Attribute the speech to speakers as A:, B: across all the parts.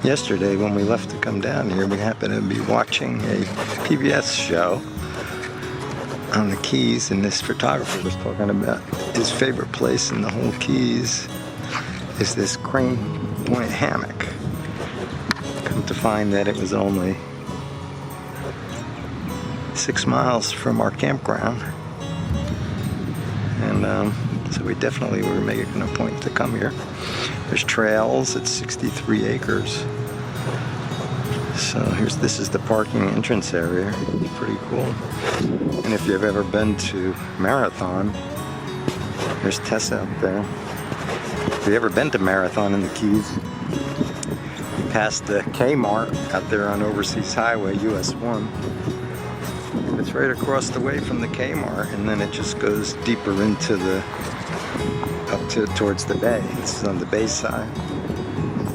A: Yesterday when we left to come down here, we happened to be watching a PBS show on the Keys, and this photographer was talking about his favorite place in the whole Keys is this Crane Point Hammock. Come to find that it was only 6 miles from our campground, and so we definitely were making a point to come here. There's trails. It's 63 acres. So this is the parking entrance area. It's pretty cool. And if you've ever been to Marathon, there's Tess out there. If you've ever been to Marathon in the Keys, you pass the Kmart out there on Overseas Highway, US 1. It's right across the way from the Kmart, and then it just goes deeper into the towards the bay. It's on the bay side.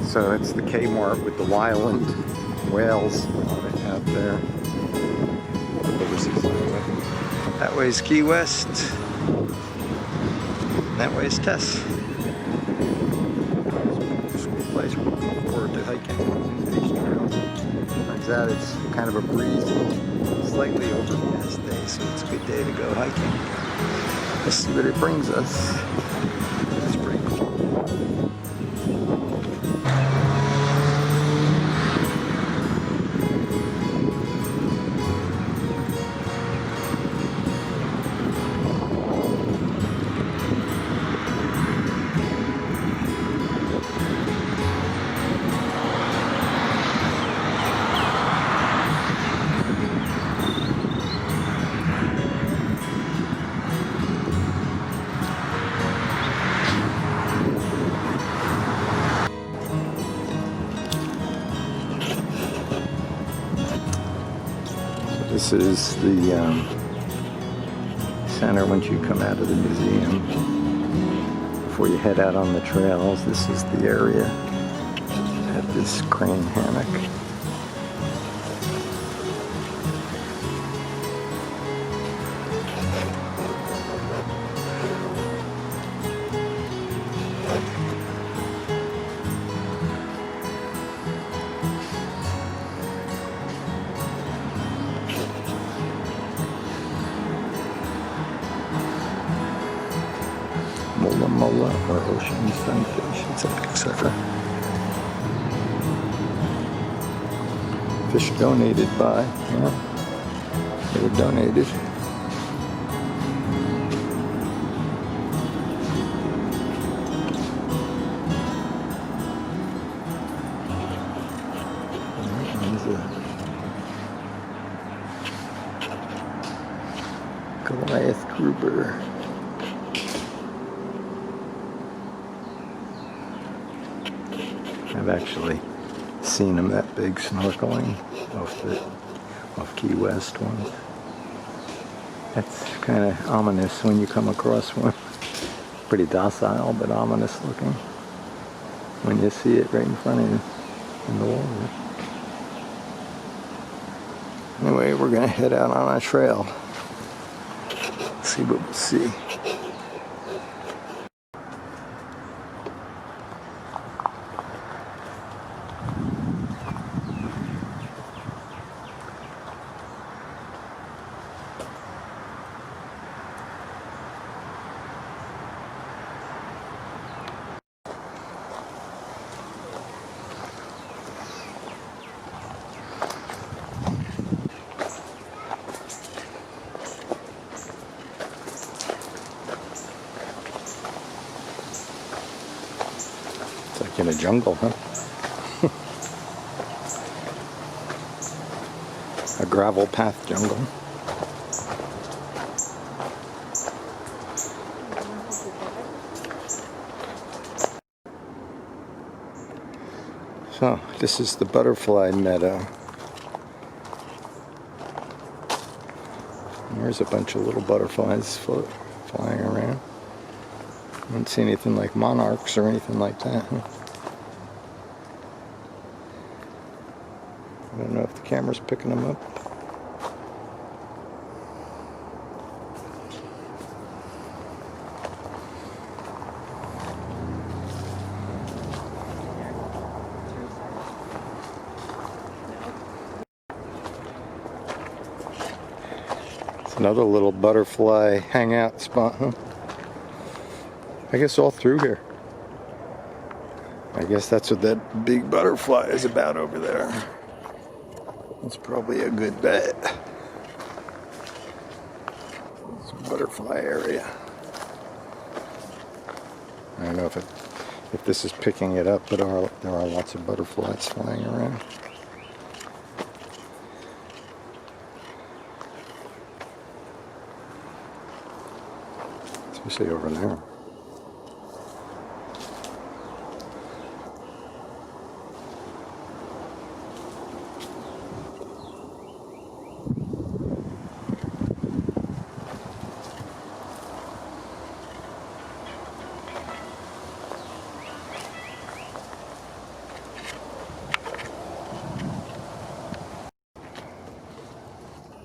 A: So it's the Kmart with the Wyland whales right out there. Overseas Highway. That way's Key West. That way's Tess. It's a cool place. We're looking forward to hiking these trails. Turns out it's kind of a breezy, slightly overcast day, so it's a good day to go hiking. Let's see what it brings us. It's pretty cool. This is the center once you come out of the museum. Before you head out on the trails, this is the area at this Crane Hammock. Mola or ocean sunfish. It's a big sucker. Fish donated by, yeah, they were donated. There's a Goliath grouper. I've actually seen them that big snorkeling off Key West once. That's kind of ominous when you come across one. Pretty docile, but ominous looking when you see it right in front of you in the water. Anyway, we're gonna head out on our trail. See what we'll see. Like in a jungle, huh? A gravel path jungle. So, this is the butterfly meadow. There's a bunch of little butterflies flying around. I don't see anything like monarchs or anything like that. Huh? I don't know if the camera's picking them up. Another little butterfly hangout spot, huh? I guess all through here. I guess that's what that big butterfly is about over there. That's probably a good bet. It's a butterfly area. I don't know if this is picking it up, but there are lots of butterflies flying around. Especially over there.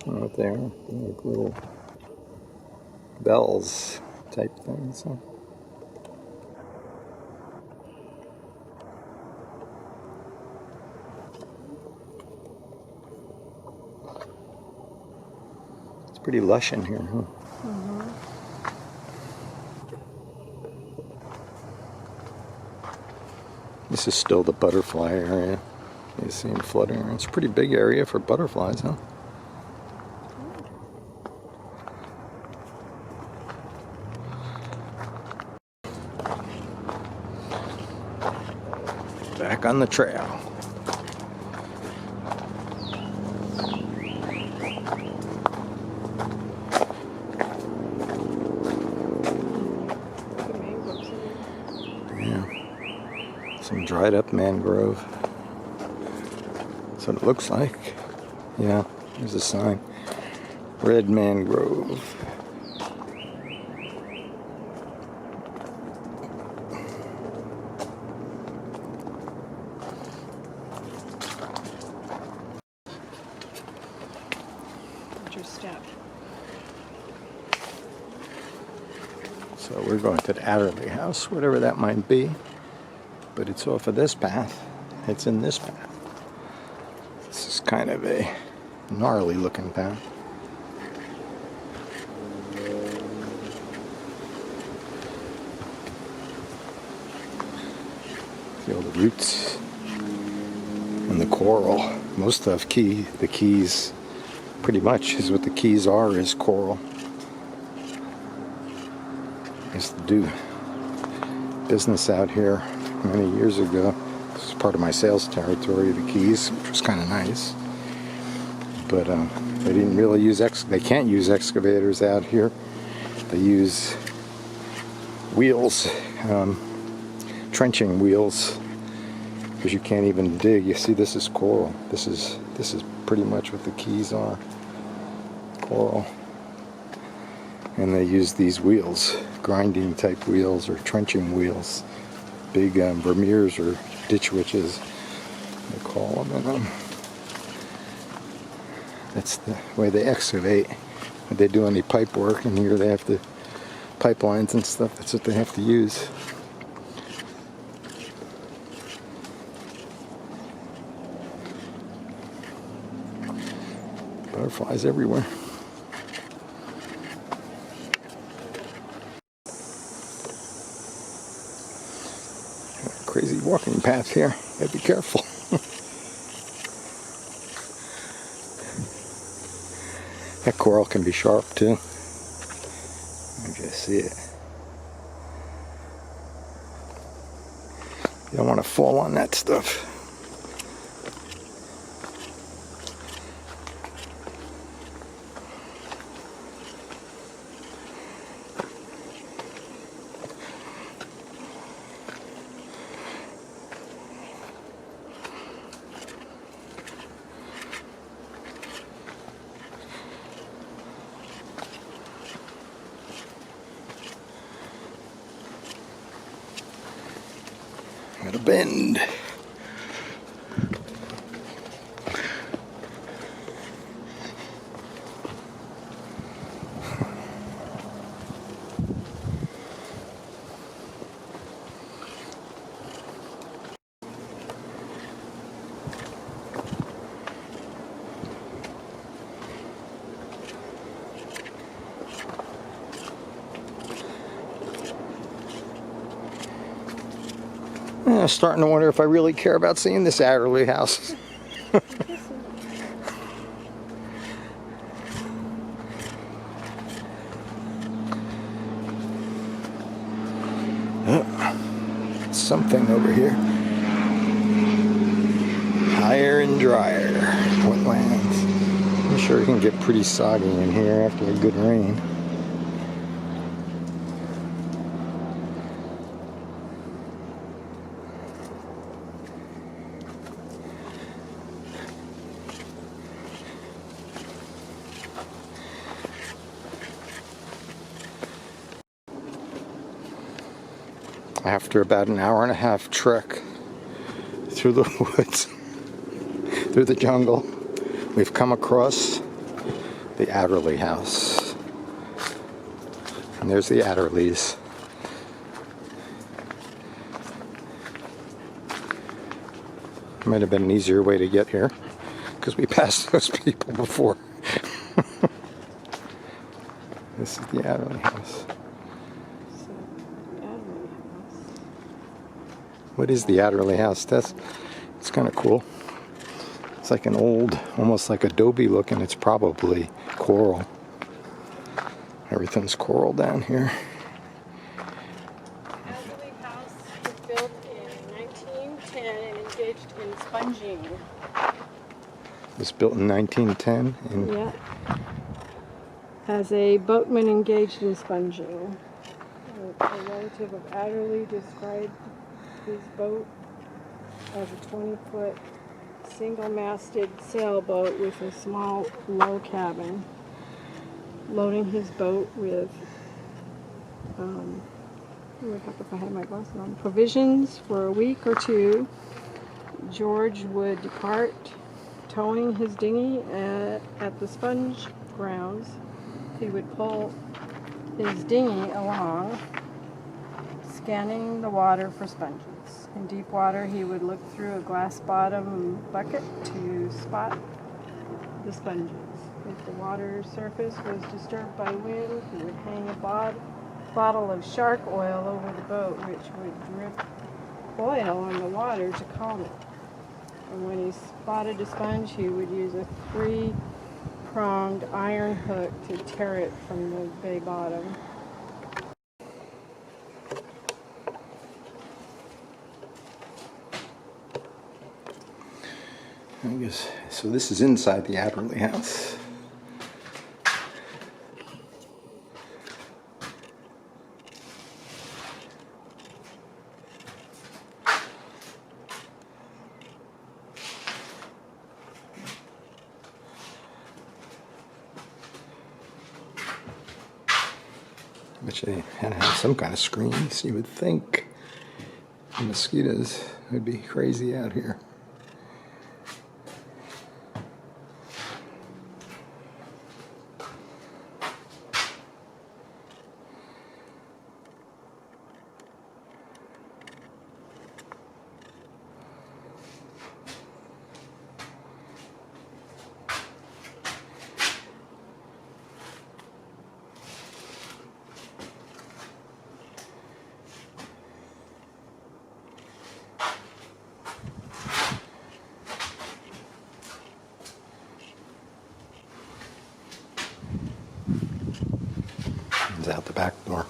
A: Right there, like little bells type things. Huh? It's pretty lush in here, huh? Mm-hmm. This is still the butterfly area. You see them floating around. It's a pretty big area for butterflies, huh? Back on the trail. Yeah. Some dried up mangrove. That's what it looks like. Yeah, there's a sign. Red mangrove.
B: Step.
A: So we're going to the Adderley house, whatever that might be, but it's off of this path. It's in this path. This is kind of a gnarly looking path. See all the roots and the coral. Most of the keys pretty much is what the keys are, is coral. I used to do business out here many years ago. This is part of my sales territory, the keys, which was kind of nice. But they didn't really use they can't use excavators out here. They use wheels, trenching wheels, because you can't even dig. You see, this is coral. This is pretty much what the keys are. Coral. And they use these wheels, grinding type wheels or trenching wheels, big Vermeers or ditch witches, they call them. And, that's the way they excavate. When they do any pipe work, and here they have the pipelines and stuff, that's what they have to use. Butterflies everywhere. Crazy walking path here. Gotta be careful. That coral can be sharp too. You just see it. You don't want to fall on that stuff. Got a bend. I'm starting to wonder if I really care about seeing this Adderley house. Something over here. Higher and drier wetlands. I'm sure it can get pretty soggy in here after a good rain. After about an hour and a half trek through the woods, through the jungle, we've come across the Adderley house. And there's the Adderleys. Might have been an easier way to get here because we passed those people before. This is the Adderley house. What is the Adderley house, Tess? It's kind of cool. It's like an old, almost like adobe looking. It's probably coral. Everything's coral down here.
B: Adderley House was built in 1910 and engaged in sponging.
A: It was built in 1910.
B: Yeah. As a boatman engaged in sponging. A relative of Adderley described his boat as a 20-foot single-masted sailboat with a small low cabin. Loading his boat with, if I had my glasses on, provisions for a week or two. George would depart, towing his dinghy at the sponge grounds. He would pull his dinghy along, scanning the water for sponges. In deep water, he would look through a glass bottom bucket to spot the sponges. If the water surface was disturbed by wind, he would hang a bottle of shark oil over the boat, which would drip oil on the water to calm it. And when he spotted a sponge, he would use a 3-pronged iron hook to tear it from the bay bottom.
A: I guess, so this is inside the Adderley house. Which they had to have some kind of screens, you would think. The mosquitoes would be crazy out here. Out the back door.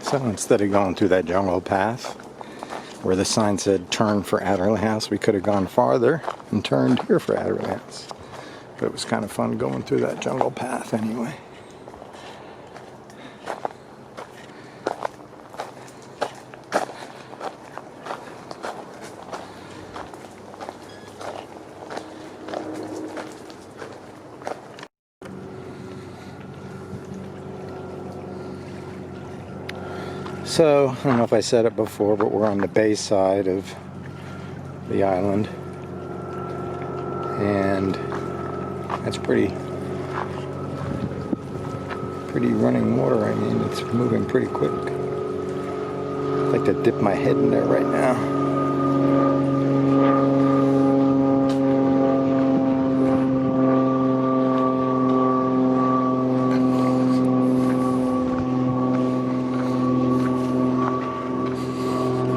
A: So instead of going through that jungle path where the sign said turn for Adderley House, we could have gone farther and turned here for Adderley House. But it was kind of fun going through that jungle path anyway. So, I don't know if I said it before, but we're on the bay side of the island. And that's pretty running water. I mean, it's moving pretty quick. I'd like to dip my head in there right now.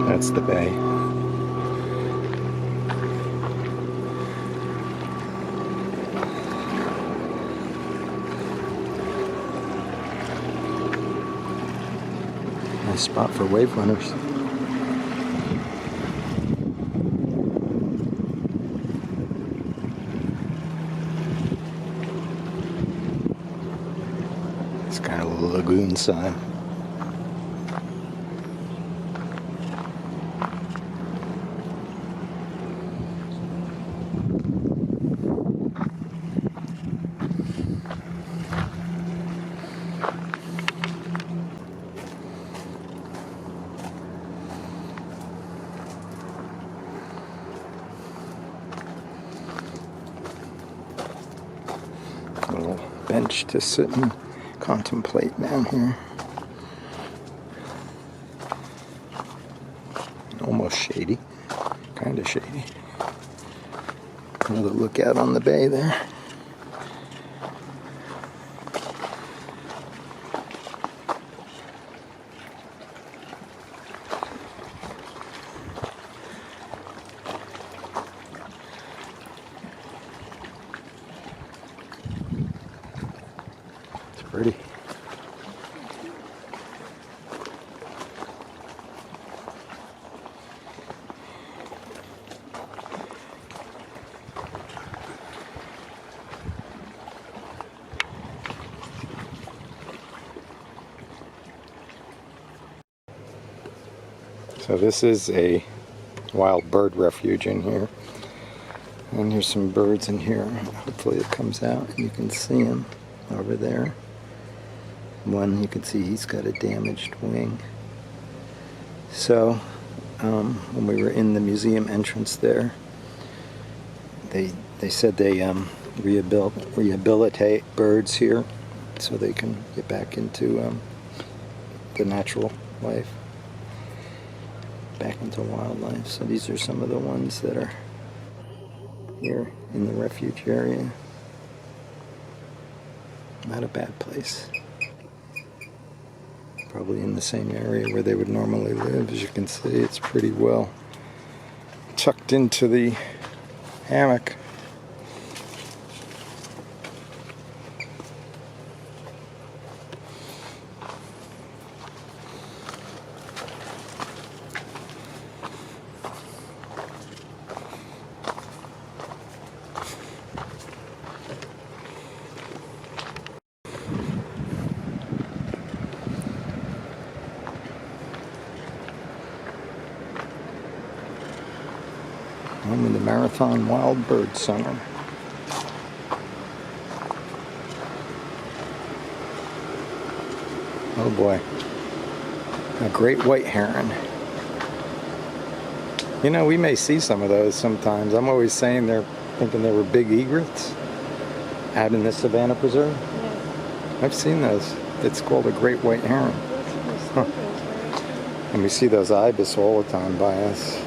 A: That's the bay. Nice spot for wave runners. It's kind of a lagoon side. Little bench to sit and contemplate down here. Almost shady, kind of shady. Another look out on the bay there. Pretty. So this is a wild bird refuge in here. And there's some birds in here. Hopefully it comes out and you can see them over there. One, you can see he's got a damaged wing. So, when we were in the museum entrance there, they said they rehabilitate birds here so they can get back into the natural life, back into wildlife. So these are some of the ones that are here in the refuge area. Not a bad place. Probably in the same area where they would normally live. As you can see, it's pretty well tucked into the hammock. I'm in the Marathon Wild Bird Center. Oh boy, a great white heron. You know, we may see some of those sometimes. I'm always saying thinking they were big egrets out in the Savannah Preserve. Yeah. I've seen those. It's called a great white heron. Huh. And we see those ibis all the time by us.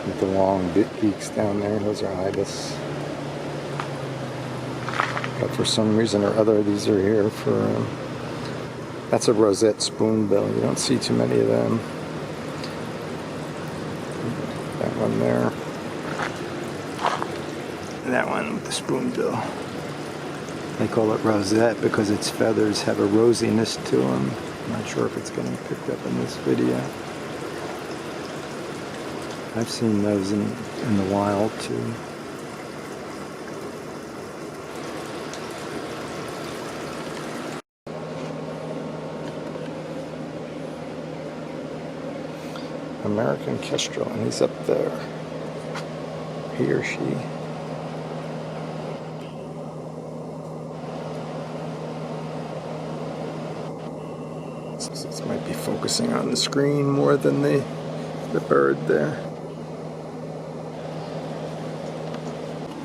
A: With the long beaks down there, those are ibis. But for some reason or other, these are here for, that's a rosette spoonbill. You don't see too many of them. That one there. That one with the spoonbill. They call it rosette because its feathers have a rosiness to them. I'm not sure if it's getting picked up in this video. I've seen those in the wild too. American kestrel, and he's up there. He or she. This might be focused. focusing on the screen more than the bird there.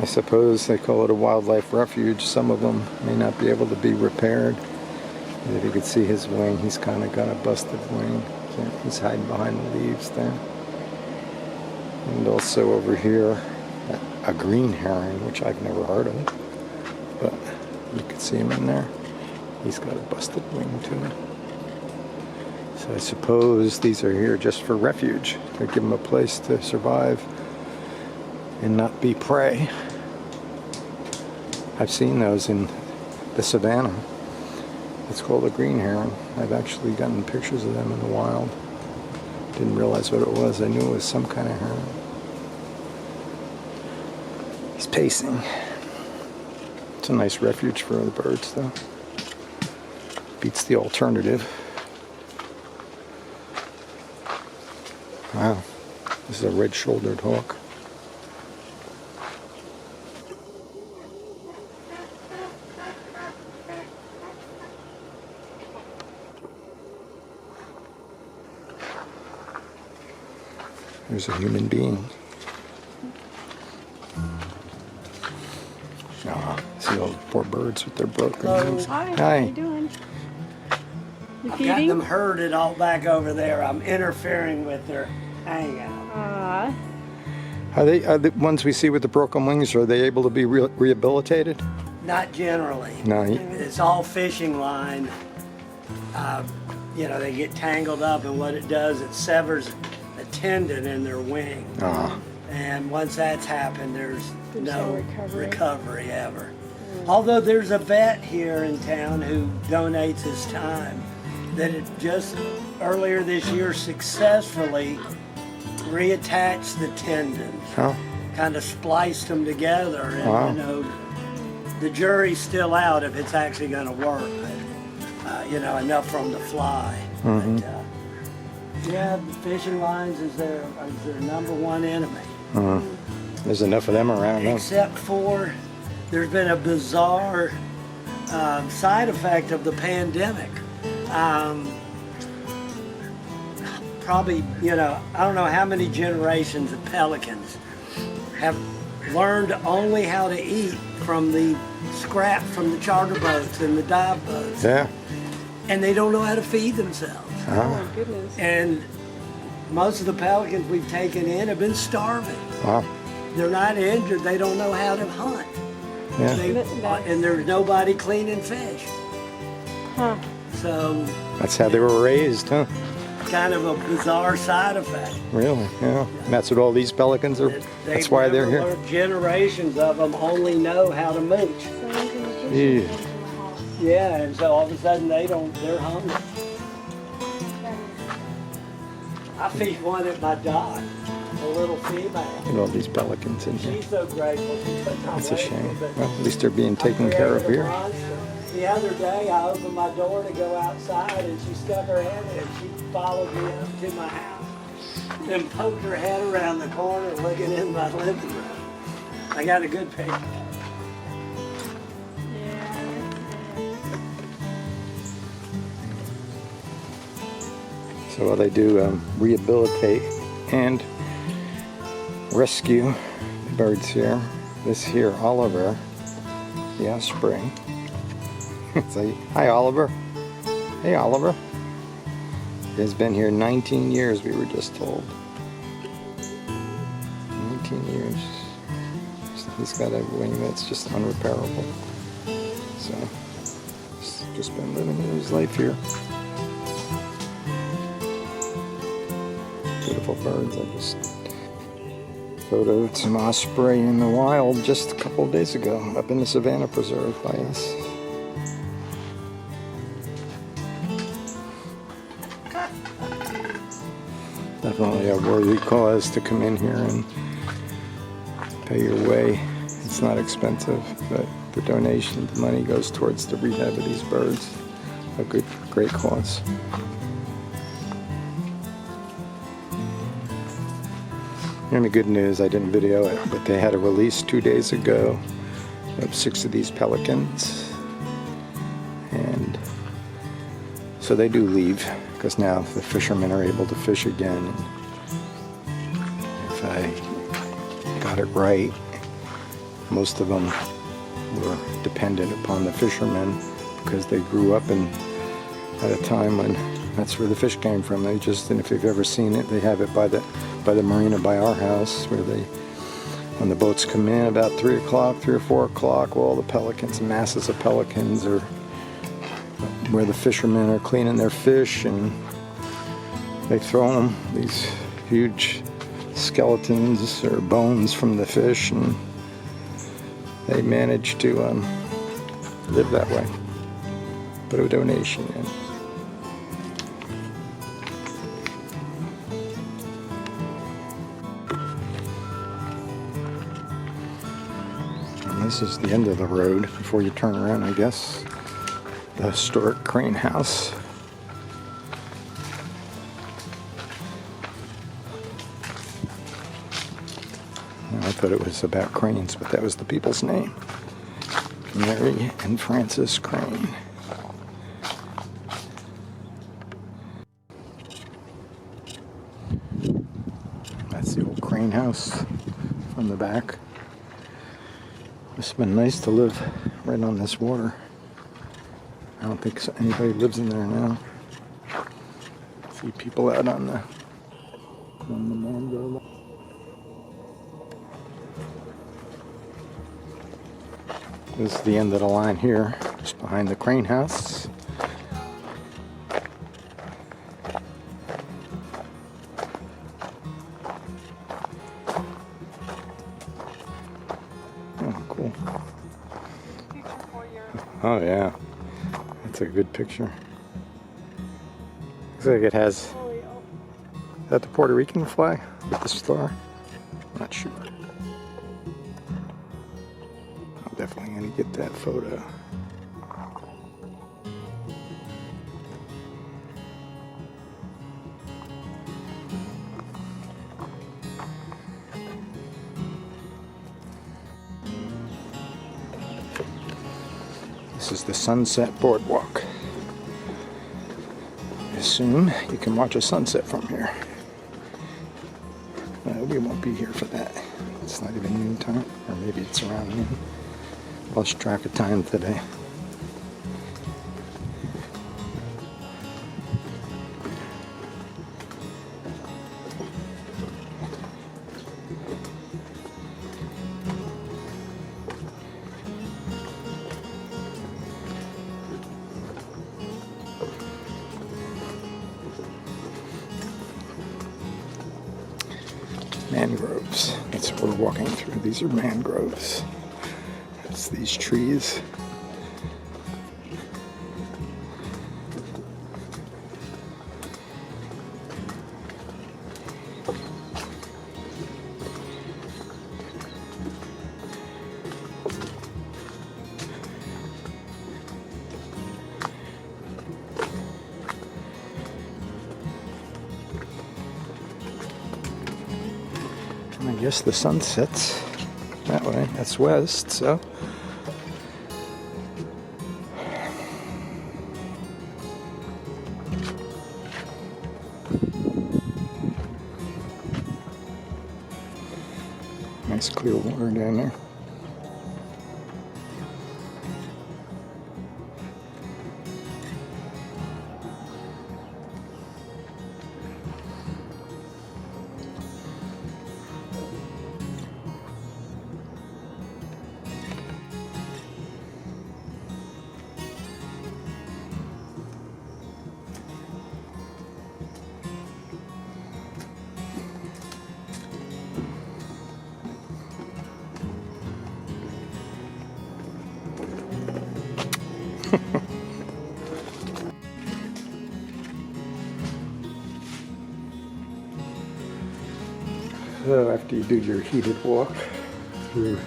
A: I suppose they call it a wildlife refuge. Some of them may not be able to be repaired. And if you could see his wing, he's kind of got a busted wing. He's hiding behind the leaves there. And also over here, a green heron, which I've never heard of. But you can see him in there. He's got a busted wing too. So I suppose these are here just for refuge. To give them a place to survive and not be prey. I've seen those in the savannah. It's called a green heron. I've actually gotten pictures of them in the wild. Didn't realize what it was. I knew it was some kind of heron. He's pacing. It's a nice refuge for the birds though. Beats the alternative. Wow, this is a red-shouldered hawk. There's a human being. Ah, see all the poor birds with their broken wings.
B: Hi,
A: Hi.
B: how you doing? You
C: I've got them
B: feeding?
C: herded all back over there. I'm interfering with their hangout.
A: Are the ones we see with the broken wings, are they able to be rehabilitated?
C: Not generally.
A: No.
C: It's all fishing line. You know, they get tangled up, and what it does, it severs a tendon in their wing.
A: Ah.
C: And once that's happened, there's no
B: no
C: recovery ever. Although there's a vet here in town who donates his time that it just earlier this year successfully reattached the tendons,
A: Oh.
C: kind of spliced them together, and
A: Wow.
C: you know, the jury's still out if it's actually going to work. But, you know, enough for them to fly.
A: Mhm.
C: But, yeah, fishing lines is their number one enemy.
A: There's enough of them around. Huh?
C: Except for there's been a bizarre side effect of the pandemic. Probably, you know, I don't know how many generations of pelicans have learned only how to eat from the scrap from the charter boats and the dive boats.
A: Yeah.
C: And they don't know how to feed themselves.
A: Ah.
B: Oh my goodness.
C: And most of the pelicans we've taken in have been starving.
A: Wow.
C: They're not injured, they don't know how to hunt.
A: Yeah.
C: And there's nobody cleaning fish.
B: Huh.
C: So,
A: That's how they were raised, huh?
C: kind of a bizarre side effect.
A: Really? Yeah. And that's what all these pelicans are. That's why they're here.
C: Generations of them only know how to mooch.
A: Yeah.
C: Yeah, and so all of a sudden they're hungry. I feed one at my dock, a little female.
A: Look at all these pelicans in here.
C: She's so grateful. She's so
A: That's a
C: grateful,
A: shame.
C: but
A: Well, at least they're being
C: I
A: taken care of
C: created a
A: here.
C: monster. The other day I opened my door to go outside and she stuck her head in. She followed me up to my house and poked her head around the corner looking in my living room. I got a good picture.
A: So while they do rehabilitate and rescue the birds here, this here, Oliver, the osprey. Say, hi Oliver. Hey Oliver. He has been here 19 years, we were just told. 19 years. He's got a wing that's just unrepairable. So, he's just been living his life here. Beautiful birds. I just photoed some osprey in the wild just a couple of days ago up in the Savannah Preserve by us. Definitely a worthy cause to come in here and pay your way. It's not expensive, but the donation, the money goes towards the rehab of these birds. A good, great cause. And the good news, I didn't video it, but they had a release 2 days ago of 6 of these pelicans. And So they do leave, because now the fishermen are able to fish again. And if I got it right, most of them were dependent upon the fishermen because they grew up at a time when that's where the fish came from. They just, and if you've ever seen it, they have it by the marina by our house, where when the boats come in about 3 o'clock, 3 or 4 o'clock, well, all the pelicans, masses of pelicans, are where the fishermen are cleaning their fish, and they throw them these huge skeletons or bones from the fish, and they manage to live that way. Put a donation in. And this is the end of the road before you turn around, I guess. The historic Crane House. I thought it was about cranes, but that was the people's name. Mary and Francis Crane. That's the old Crane House from the back. It's been nice to live right on this water. I don't think anybody lives in there now. See people out on the mangrove. This is the end of the line here, just behind the Crane House. Oh, cool. Oh, yeah. That's a good picture. Looks like it has... Is that the Puerto Rican flag with the star? Not sure. I'm definitely going to get that photo. This is the Sunset Boardwalk. I assume you can watch a sunset from here. We won't be here for that. It's not even noon time, or maybe it's around noon. Lost track of time today. Mangroves. That's what we're walking through. These are mangroves. That's these trees. I guess the sun sets that way. That's west, so. Nice clear water down there. So after you do your heated walk through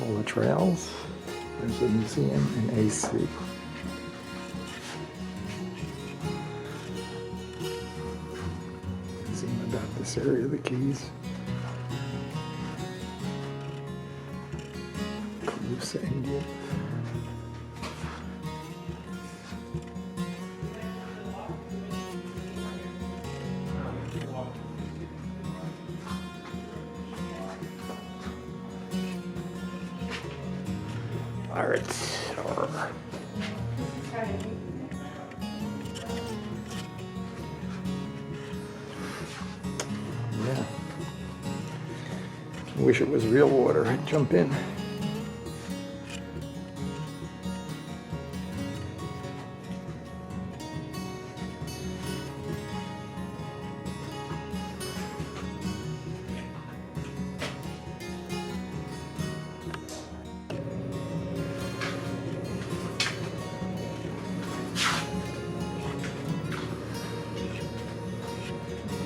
A: all the trails, there's a museum and AC. Museum about this area of the Keys. Calusa, India. carrots. Or yeah. Wish it was real water. I'd jump in.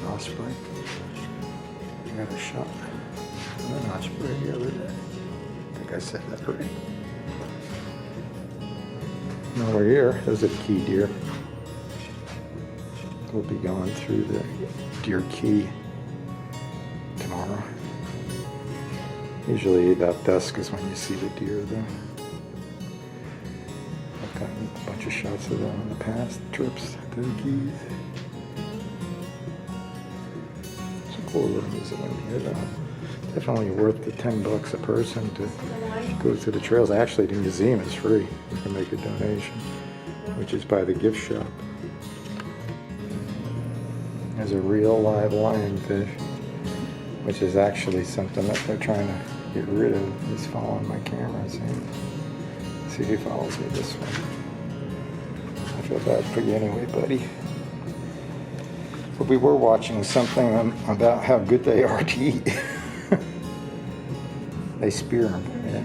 A: Osprey. I got a shot. An osprey the other day. I think I said that right. Now we're here. There's a key deer. We'll be going through the deer key tomorrow. Usually about dusk is when you see the deer though. I've gotten a bunch of shots of them in the past trips to the keys. Cool little museum here though. Definitely worth the $10 a person to go to the trails. Actually, the museum is free. You can make a donation, which is by the gift shop. There's a real live lionfish, which is actually something that they're trying to get rid of. He's following my camera. See if he follows me this way. I feel bad for you anyway, buddy. But we were watching something about how good they are to eat. They spear them. They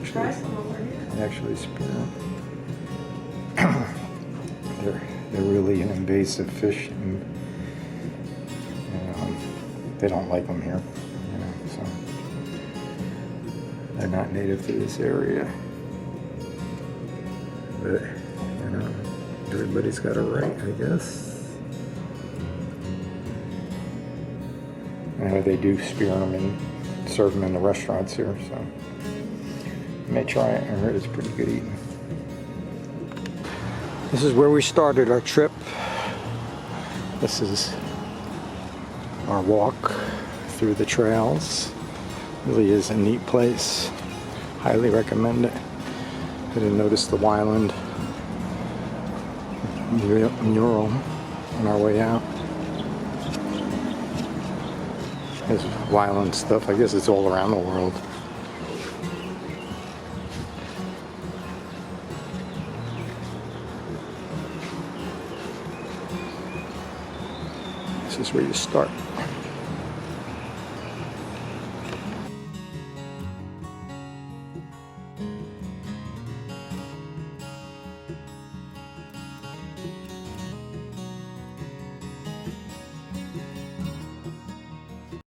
A: actually spear them. They're really an invasive fish, and they don't like them here. So they're not native to this area. But everybody's got a right, I guess. They do spear them and serve them in the restaurants here, so you may try it. I heard it's pretty good eating. This is where we started our trip. This is our walk through the trails. Really is a neat place. Highly recommend it. I didn't notice the Wyland mural on our way out. There's Wyland stuff. I guess it's all around the world. This is where you start.